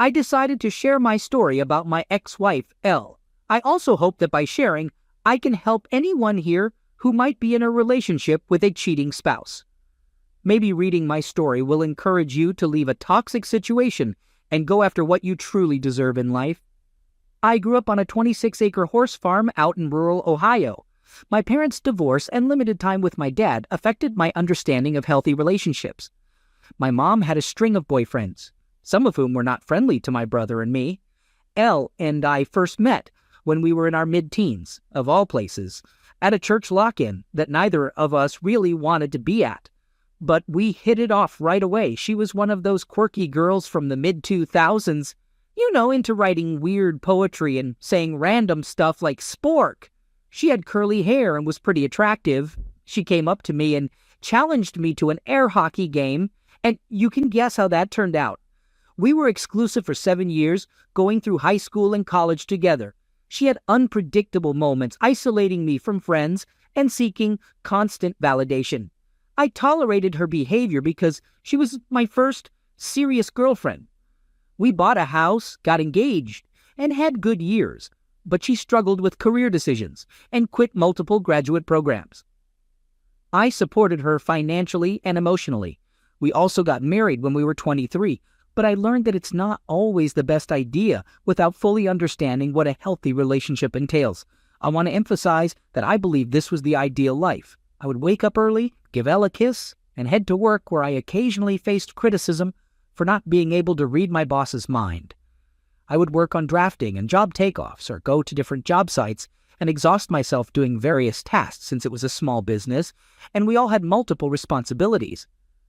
I decided to share my story about my ex-wife, Elle. I also hope that by sharing, I can help anyone here who might be in a relationship with a cheating spouse. Maybe reading my story will encourage you to leave a toxic situation and go after what you truly deserve in life. I grew up on a 26-acre horse farm out in rural Ohio. My parents' divorce and limited time with my dad affected my understanding of healthy relationships. My mom had a string of boyfriends, some of whom were not friendly to my brother and me. Elle and I first met when we were in our mid-teens, of all places, at a church lock-in that neither of us really wanted to be at. But we hit it off right away. She was one of those quirky girls from the mid-2000s, into writing weird poetry and saying random stuff like spork. She had curly hair and was pretty attractive. She came up to me and challenged me to an air hockey game, and you can guess how that turned out. We were exclusive for 7 years, going through high school and college together. She had unpredictable moments, isolating me from friends and seeking constant validation. I tolerated her behavior because she was my first serious girlfriend. We bought a house, got engaged, and had good years, but she struggled with career decisions and quit multiple graduate programs. I supported her financially and emotionally. We also got married when we were 23, but I learned that it's not always the best idea without fully understanding what a healthy relationship entails. I want to emphasize that I believe this was the ideal life. I would wake up early, give Elle a kiss, and head to work where I occasionally faced criticism for not being able to read my boss's mind. I would work on drafting and job takeoffs or go to different job sites and exhaust myself doing various tasks since it was a small business and we all had multiple responsibilities.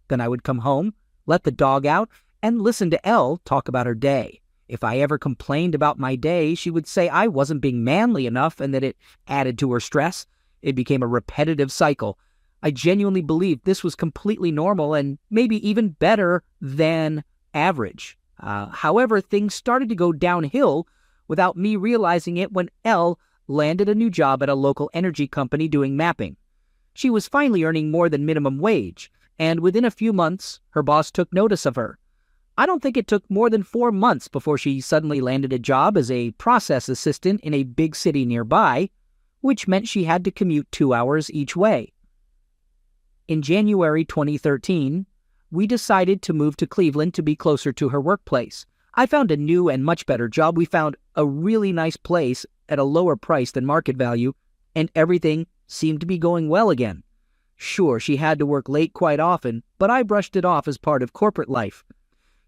Then I would come home, let the dog out, and listen to Elle talk about her day. If I ever complained about my day, she would say I wasn't being manly enough and that it added to her stress. It became a repetitive cycle. I genuinely believed this was completely normal and maybe even better than average. However, things started to go downhill without me realizing it when Elle landed a new job at a local energy company doing mapping. She was finally earning more than minimum wage, and within a few months, her boss took notice of her. I don't think it took more than 4 months before she suddenly landed a job as a process assistant in a big city nearby, which meant she had to commute 2 hours each way. In January 2013, we decided to move to Cleveland to be closer to her workplace. I found a new and much better job. We found a really nice place at a lower price than market value, and everything seemed to be going well again. Sure, she had to work late quite often, but I brushed it off as part of corporate life.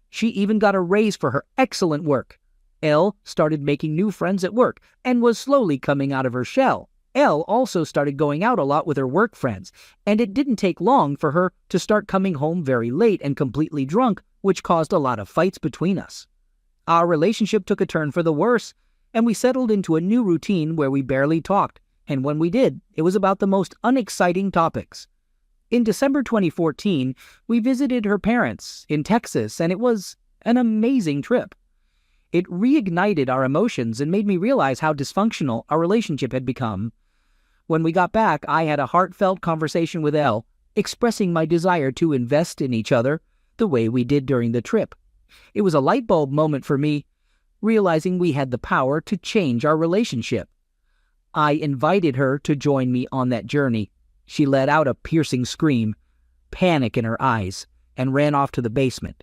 She even got a raise for her excellent work. Elle started making new friends at work and was slowly coming out of her shell. Elle also started going out a lot with her work friends, and it didn't take long for her to start coming home very late and completely drunk, which caused a lot of fights between us. Our relationship took a turn for the worse, and we settled into a new routine where we barely talked, and when we did, it was about the most unexciting topics. In December 2014, we visited her parents in Texas, and it was an amazing trip. It reignited our emotions and made me realize how dysfunctional our relationship had become. When we got back, I had a heartfelt conversation with Elle, expressing my desire to invest in each other the way we did during the trip. It was a light bulb moment for me, realizing we had the power to change our relationship. I invited her to join me on that journey. She let out a piercing scream, panic in her eyes, and ran off to the basement.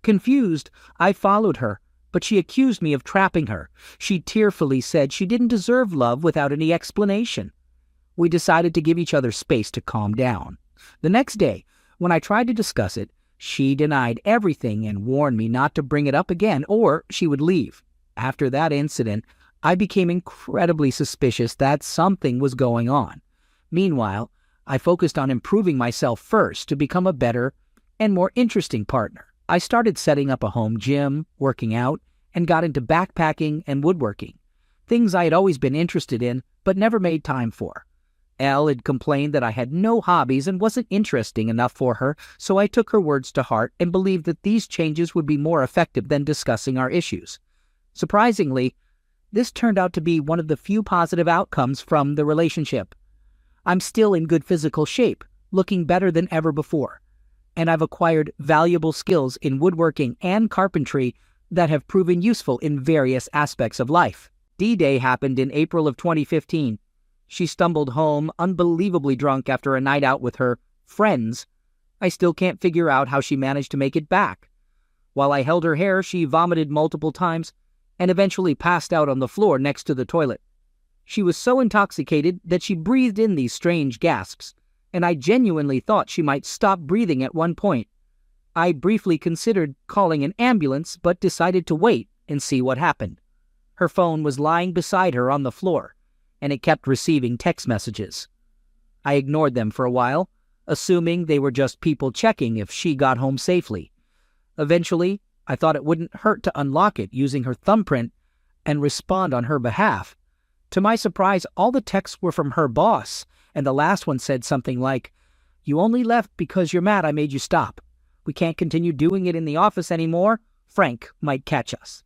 Confused, I followed her, but she accused me of trapping her. She tearfully said she didn't deserve love without any explanation. We decided to give each other space to calm down. The next day, when I tried to discuss it, she denied everything and warned me not to bring it up again or she would leave. After that incident, I became incredibly suspicious that something was going on. Meanwhile, I focused on improving myself first to become a better and more interesting partner. I started setting up a home gym, working out, and got into backpacking and woodworking, things I had always been interested in but never made time for. Elle had complained that I had no hobbies and wasn't interesting enough for her, so I took her words to heart and believed that these changes would be more effective than discussing our issues. Surprisingly, this turned out to be one of the few positive outcomes from the relationship. I'm still in good physical shape, looking better than ever before, and I've acquired valuable skills in woodworking and carpentry that have proven useful in various aspects of life. D-Day happened in April of 2015. She stumbled home unbelievably drunk after a night out with her friends. I still can't figure out how she managed to make it back. While I held her hair, she vomited multiple times and eventually passed out on the floor next to the toilet. She was so intoxicated that she breathed in these strange gasps, and I genuinely thought she might stop breathing at one point. I briefly considered calling an ambulance, but decided to wait and see what happened. Her phone was lying beside her on the floor, and it kept receiving text messages. I ignored them for a while, assuming they were just people checking if she got home safely. Eventually, I thought it wouldn't hurt to unlock it using her thumbprint and respond on her behalf. To my surprise, all the texts were from her boss, and the last one said something like, "You only left because you're mad I made you stop. We can't continue doing it in the office anymore. Frank might catch us."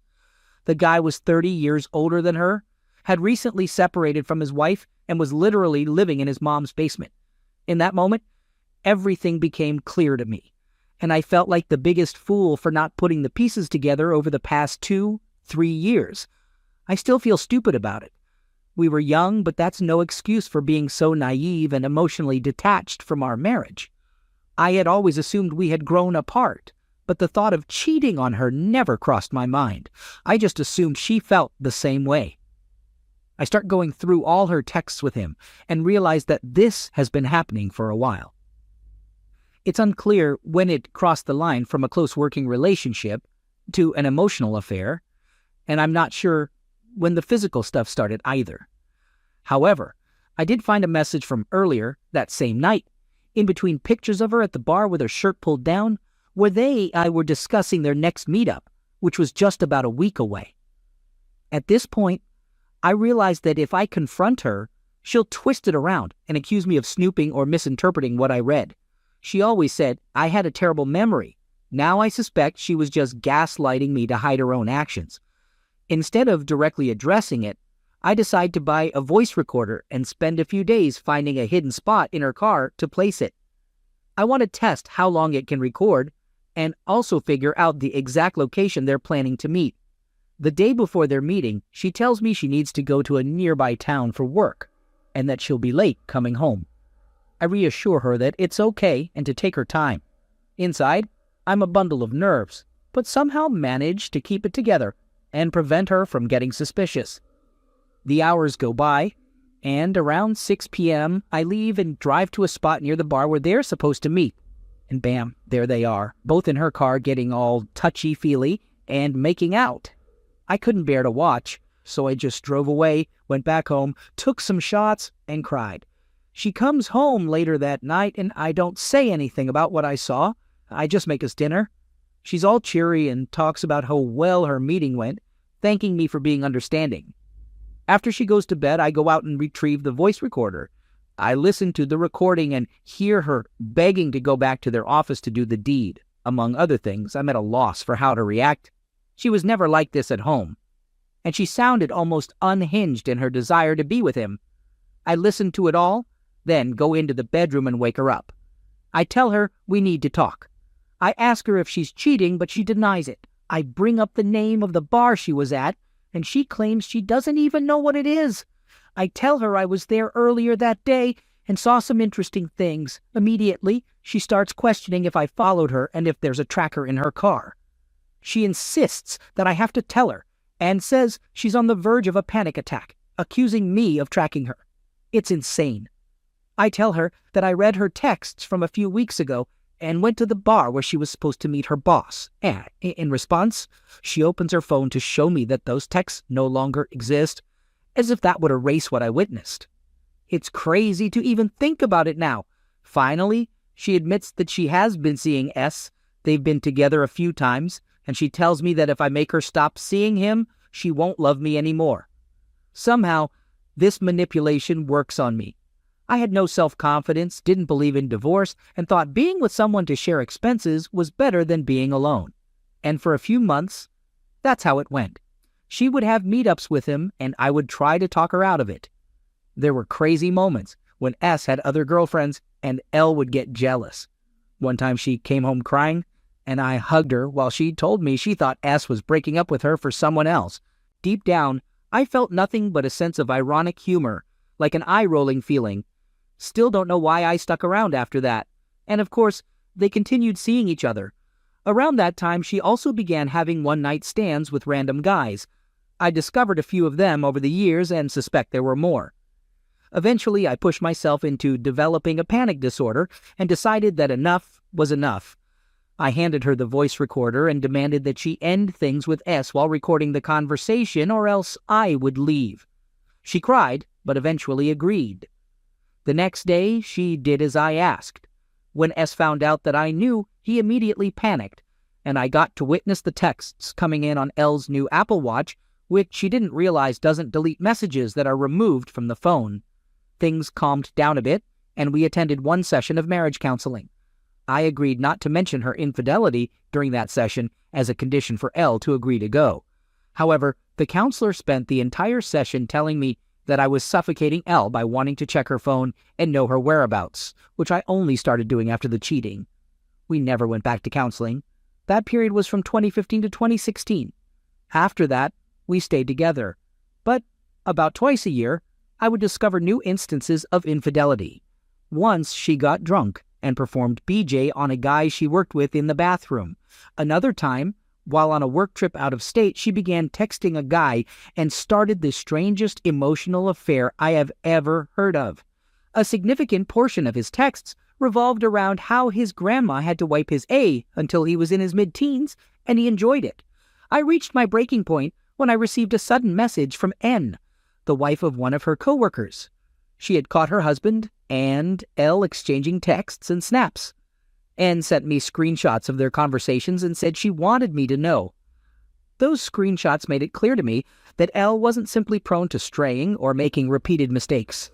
The guy was 30 years older than her, had recently separated from his wife, and was literally living in his mom's basement. In that moment, everything became clear to me, and I felt like the biggest fool for not putting the pieces together over the past 2-3 years. I still feel stupid about it. We were young, but that's no excuse for being so naive and emotionally detached from our marriage. I had always assumed we had grown apart, but the thought of cheating on her never crossed my mind. I just assumed she felt the same way. I start going through all her texts with him and realize that this has been happening for a while. It's unclear when it crossed the line from a close working relationship to an emotional affair, and I'm not sure when the physical stuff started either. However, I did find a message from earlier that same night, in between pictures of her at the bar with her shirt pulled down, where they were discussing their next meetup, which was just about a week away. At this point, I realized that if I confront her, she'll twist it around and accuse me of snooping or misinterpreting what I read. She always said I had a terrible memory. Now I suspect she was just gaslighting me to hide her own actions. Instead of directly addressing it, I decide to buy a voice recorder and spend a few days finding a hidden spot in her car to place it. I want to test how long it can record and also figure out the exact location they're planning to meet. The day before their meeting, she tells me she needs to go to a nearby town for work and that she'll be late coming home. I reassure her that it's okay and to take her time. Inside, I'm a bundle of nerves, but somehow manage to keep it together and prevent her from getting suspicious. The hours go by, and around 6 p.m., I leave and drive to a spot near the bar where they're supposed to meet. And bam, there they are, both in her car getting all touchy-feely and making out. I couldn't bear to watch, so I just drove away, went back home, took some shots, and cried. She comes home later that night, and I don't say anything about what I saw. I just make us dinner. She's all cheery and talks about how well her meeting went, thanking me for being understanding. After she goes to bed, I go out and retrieve the voice recorder. I listen to the recording and hear her begging to go back to their office to do the deed. Among other things, I'm at a loss for how to react. She was never like this at home, and she sounded almost unhinged in her desire to be with him. I listen to it all, then go into the bedroom and wake her up. I tell her we need to talk. I ask her if she's cheating, but she denies it. I bring up the name of the bar she was at, and she claims she doesn't even know what it is. I tell her I was there earlier that day and saw some interesting things. Immediately, she starts questioning if I followed her and if there's a tracker in her car. She insists that I have to tell her and says she's on the verge of a panic attack, accusing me of tracking her. It's insane. I tell her that I read her texts from a few weeks ago and went to the bar where she was supposed to meet her boss. And in response, she opens her phone to show me that those texts no longer exist, as if that would erase what I witnessed. It's crazy to even think about it now. Finally, she admits that she has been seeing S. They've been together a few times, and she tells me that if I make her stop seeing him, she won't love me anymore. Somehow, this manipulation works on me. I had no self-confidence, didn't believe in divorce, and thought being with someone to share expenses was better than being alone. And for a few months, that's how it went. She would have meetups with him, and I would try to talk her out of it. There were crazy moments when S had other girlfriends, and L would get jealous. One time she came home crying, and I hugged her while she told me she thought S was breaking up with her for someone else. Deep down, I felt nothing but a sense of ironic humor, like an eye-rolling feeling. Still don't know why I stuck around after that. And of course, they continued seeing each other. Around that time, she also began having one-night stands with random guys. I discovered a few of them over the years and suspect there were more. Eventually, I pushed myself into developing a panic disorder and decided that enough was enough. I handed her the voice recorder and demanded that she end things with S while recording the conversation, or else I would leave. She cried, but eventually agreed. The next day, she did as I asked. When S found out that I knew, he immediately panicked, and I got to witness the texts coming in on L's new Apple Watch, which she didn't realize doesn't delete messages that are removed from the phone. Things calmed down a bit, and we attended one session of marriage counseling. I agreed not to mention her infidelity during that session as a condition for L to agree to go. However, the counselor spent the entire session telling me that I was suffocating L by wanting to check her phone and know her whereabouts, which I only started doing after the cheating. We never went back to counseling. That period was from 2015 to 2016. After that, we stayed together. But about twice a year, I would discover new instances of infidelity. Once she got drunk and performed BJ on a guy she worked with in the bathroom. Another time, while on a work trip out of state, she began texting a guy and started the strangest emotional affair I have ever heard of. A significant portion of his texts revolved around how his grandma had to wipe his A until he was in his mid-teens, and he enjoyed it. I reached my breaking point when I received a sudden message from N, the wife of one of her coworkers. She had caught her husband and L exchanging texts and snaps. N sent me screenshots of their conversations and said she wanted me to know. Those screenshots made it clear to me that L wasn't simply prone to straying or making repeated mistakes.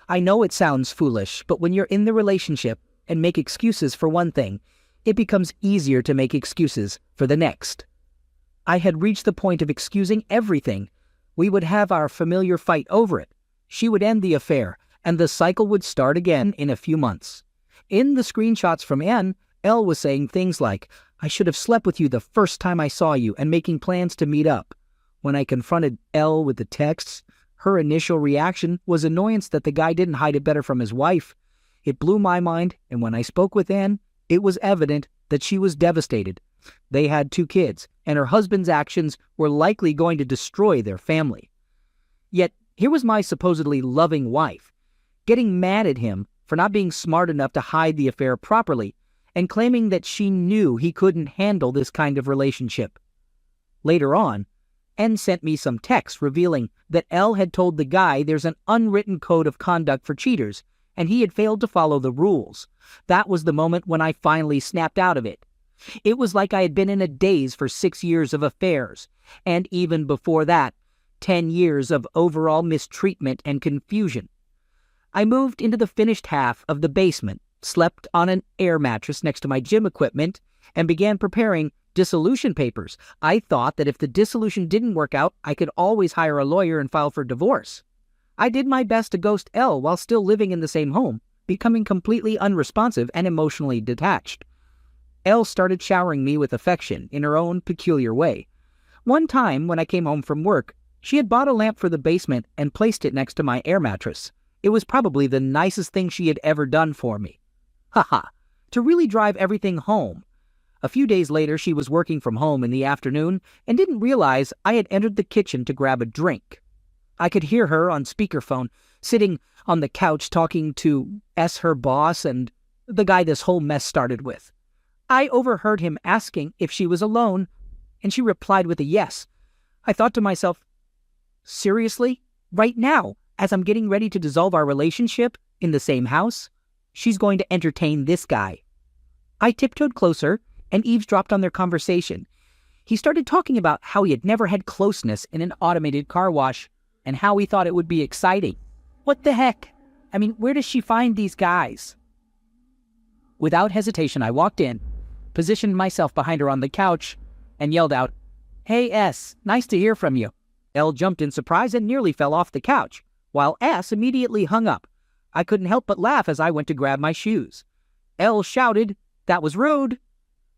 I know it sounds foolish, but when you're in the relationship and make excuses for one thing, it becomes easier to make excuses for the next. I had reached the point of excusing everything. We would have our familiar fight over it. She would end the affair, and the cycle would start again in a few months. In the screenshots from N, L was saying things like, "I should have slept with you the first time I saw you," and making plans to meet up. When I confronted L with the texts, her initial reaction was annoyance that the guy didn't hide it better from his wife. It blew my mind, and when I spoke with N, it was evident that she was devastated. They had 2 kids, and her husband's actions were likely going to destroy their family. Yet, here was my supposedly loving wife, getting mad at him for not being smart enough to hide the affair properly, and claiming that she knew he couldn't handle this kind of relationship. Later on, N sent me some texts revealing that L had told the guy there's an unwritten code of conduct for cheaters, and he had failed to follow the rules. That was the moment when I finally snapped out of it. It was like I had been in a daze for 6 years of affairs, and even before that, 10 years of overall mistreatment and confusion. I moved into the finished half of the basement, slept on an air mattress next to my gym equipment, and began preparing dissolution papers. I thought that if the dissolution didn't work out, I could always hire a lawyer and file for divorce. I did my best to ghost L while still living in the same home, becoming completely unresponsive and emotionally detached. L started showering me with affection in her own peculiar way. One time, when I came home from work, she had bought a lamp for the basement and placed it next to my air mattress. It was probably the nicest thing she had ever done for me. Haha, to really drive everything home. A few days later, she was working from home in the afternoon and didn't realize I had entered the kitchen to grab a drink. I could hear her on speakerphone, sitting on the couch talking to S, her boss, and the guy this whole mess started with. I overheard him asking if she was alone, and she replied with a yes. I thought to myself, seriously? Right now, as I'm getting ready to dissolve our relationship in the same house, she's going to entertain this guy. I tiptoed closer and eavesdropped on their conversation. He started talking about how he had never had closeness in an automated car wash and how he thought it would be exciting. What the heck? I mean, where does she find these guys? Without hesitation, I walked in, positioned myself behind her on the couch, and yelled out, "Hey S, nice to hear from you." L jumped in surprise and nearly fell off the couch, while S immediately hung up. I couldn't help but laugh as I went to grab my shoes. L shouted, "That was rude."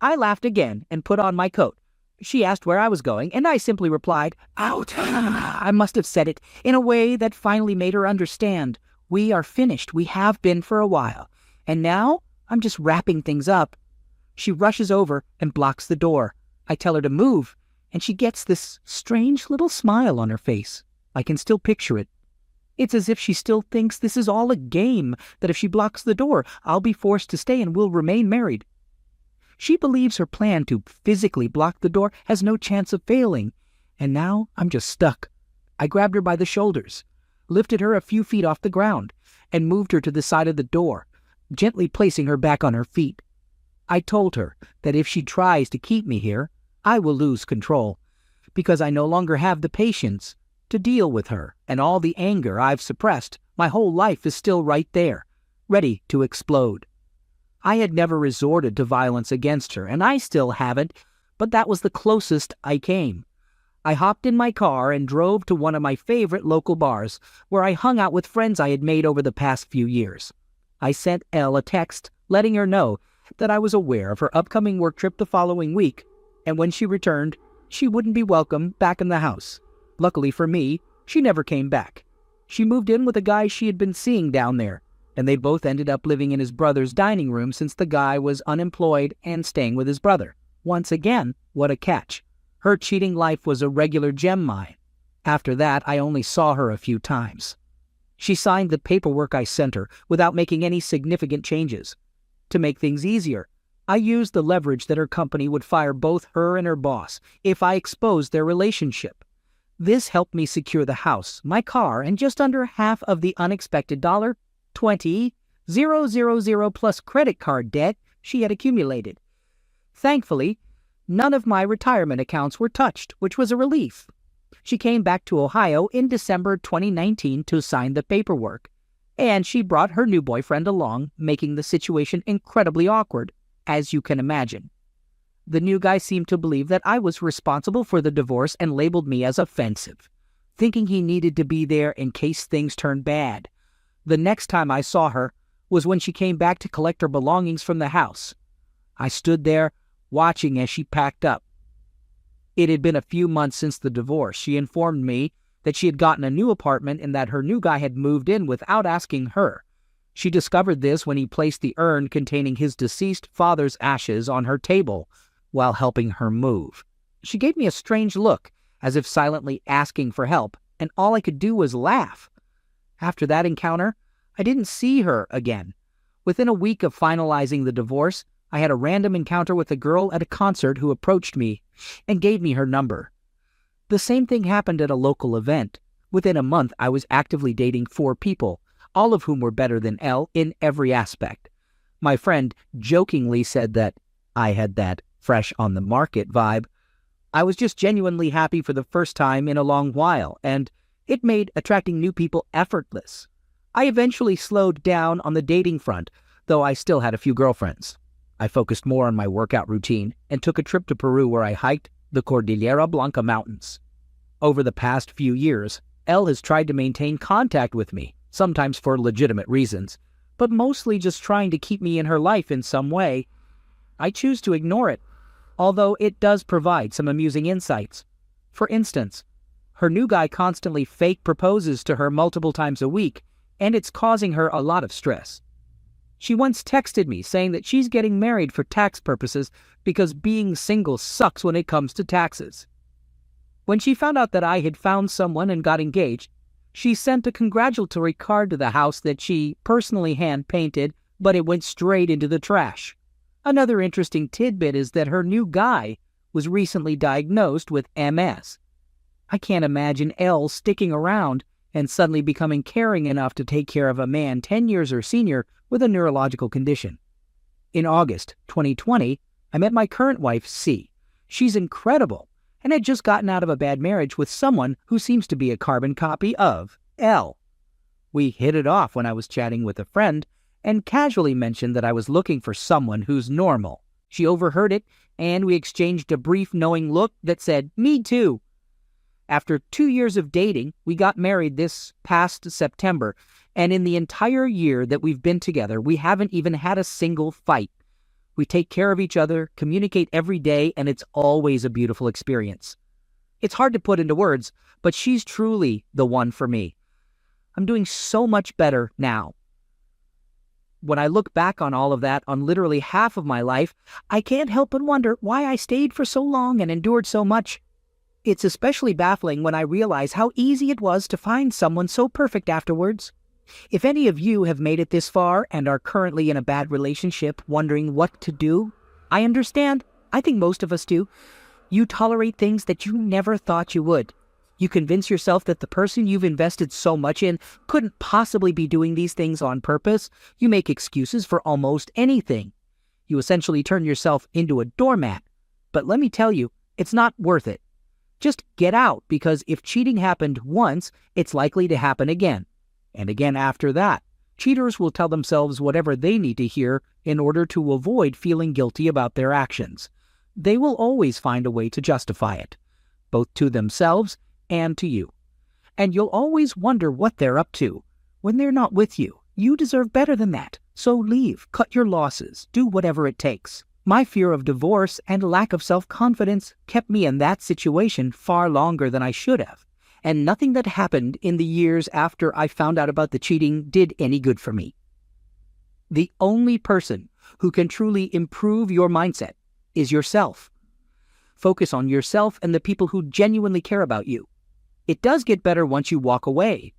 I laughed again and put on my coat. She asked where I was going, and I simply replied, "Out." I must have said it in a way that finally made her understand. We are finished. We have been for a while. And now I'm just wrapping things up. She rushes over and blocks the door. I tell her to move, and she gets this strange little smile on her face. I can still picture it. It's as if she still thinks this is all a game, that if she blocks the door, I'll be forced to stay and we'll remain married. She believes her plan to physically block the door has no chance of failing, and now I'm just stuck. I grabbed her by the shoulders, lifted her a few feet off the ground, and moved her to the side of the door, gently placing her back on her feet. I told her that if she tries to keep me here, I will lose control, because I no longer have the patience to deal with her, and all the anger I've suppressed. My whole life is still right there, ready to explode. I had never resorted to violence against her, and I still haven't, but that was the closest I came. I hopped in my car and drove to one of my favorite local bars, where I hung out with friends I had made over the past few years. I sent Elle a text, letting her know that I was aware of her upcoming work trip the following week, and when she returned, she wouldn't be welcome back in the house. Luckily for me, she never came back. She moved in with a guy she had been seeing down there, and they both ended up living in his brother's dining room since the guy was unemployed and staying with his brother. Once again, what a catch. Her cheating life was a regular gem mine. After that, I only saw her a few times. She signed the paperwork I sent her without making any significant changes. To make things easier, I used the leverage that her company would fire both her and her boss if I exposed their relationship. This helped me secure the house, my car, and just under half of the unexpected $20,000 plus credit card debt she had accumulated. Thankfully, none of my retirement accounts were touched, which was a relief. She came back to Ohio in December 2019 to sign the paperwork, and she brought her new boyfriend along, making the situation incredibly awkward, as you can imagine. The new guy seemed to believe that I was responsible for the divorce and labeled me as offensive, thinking he needed to be there in case things turned bad. The next time I saw her was when she came back to collect her belongings from the house. I stood there, watching as she packed up. It had been a few months since the divorce. She informed me that she had gotten a new apartment and that her new guy had moved in without asking her. She discovered this when he placed the urn containing his deceased father's ashes on her table while helping her move. She gave me a strange look, as if silently asking for help, and all I could do was laugh. After that encounter, I didn't see her again. Within a week of finalizing the divorce, I had a random encounter with a girl at a concert who approached me and gave me her number. The same thing happened at a local event. Within a month, I was actively dating 4 people, all of whom were better than Elle in every aspect. My friend jokingly said that I had that fresh on the market vibe. I was just genuinely happy for the first time in a long while, and it made attracting new people effortless. I eventually slowed down on the dating front, though I still had a few girlfriends. I focused more on my workout routine and took a trip to Peru where I hiked the Cordillera Blanca Mountains. Over the past few years, Elle has tried to maintain contact with me, sometimes for legitimate reasons, but mostly just trying to keep me in her life in some way. I choose to ignore it, although it does provide some amusing insights. For instance, her new guy constantly fake proposes to her multiple times a week, and it's causing her a lot of stress. She once texted me saying that she's getting married for tax purposes because being single sucks when it comes to taxes. When she found out that I had found someone and got engaged, she sent a congratulatory card to the house that she personally hand-painted, but it went straight into the trash. Another interesting tidbit is that her new guy was recently diagnosed with MS. I can't imagine Elle sticking around and suddenly becoming caring enough to take care of a man 10 years her senior with a neurological condition. In August 2020, I met my current wife, C. She's incredible and had just gotten out of a bad marriage with someone who seems to be a carbon copy of Elle. We hit it off when I was chatting with a friend and casually mentioned that I was looking for someone who's normal. She overheard it, and we exchanged a brief knowing look that said, "Me too." After 2 years of dating, we got married this past September, and in the entire year that we've been together, we haven't even had a single fight. We take care of each other, communicate every day, and it's always a beautiful experience. It's hard to put into words, but she's truly the one for me. I'm doing so much better now. When I look back on all of that, on literally half of my life, I can't help but wonder why I stayed for so long and endured so much. It's especially baffling when I realize how easy it was to find someone so perfect afterwards. If any of you have made it this far and are currently in a bad relationship wondering what to do, I understand. I think most of us do. You tolerate things that you never thought you would. You convince yourself that the person you've invested so much in couldn't possibly be doing these things on purpose. You make excuses for almost anything. You essentially turn yourself into a doormat. But let me tell you, it's not worth it. Just get out, because if cheating happened once, it's likely to happen again. And again after that. Cheaters will tell themselves whatever they need to hear in order to avoid feeling guilty about their actions. They will always find a way to justify it, both to themselves and to you. And you'll always wonder what they're up to when they're not with you. You deserve better than that. So leave, cut your losses, do whatever it takes. My fear of divorce and lack of self-confidence kept me in that situation far longer than I should have. And nothing that happened in the years after I found out about the cheating did any good for me. The only person who can truly improve your mindset is yourself. Focus on yourself and the people who genuinely care about you. It does get better once you walk away,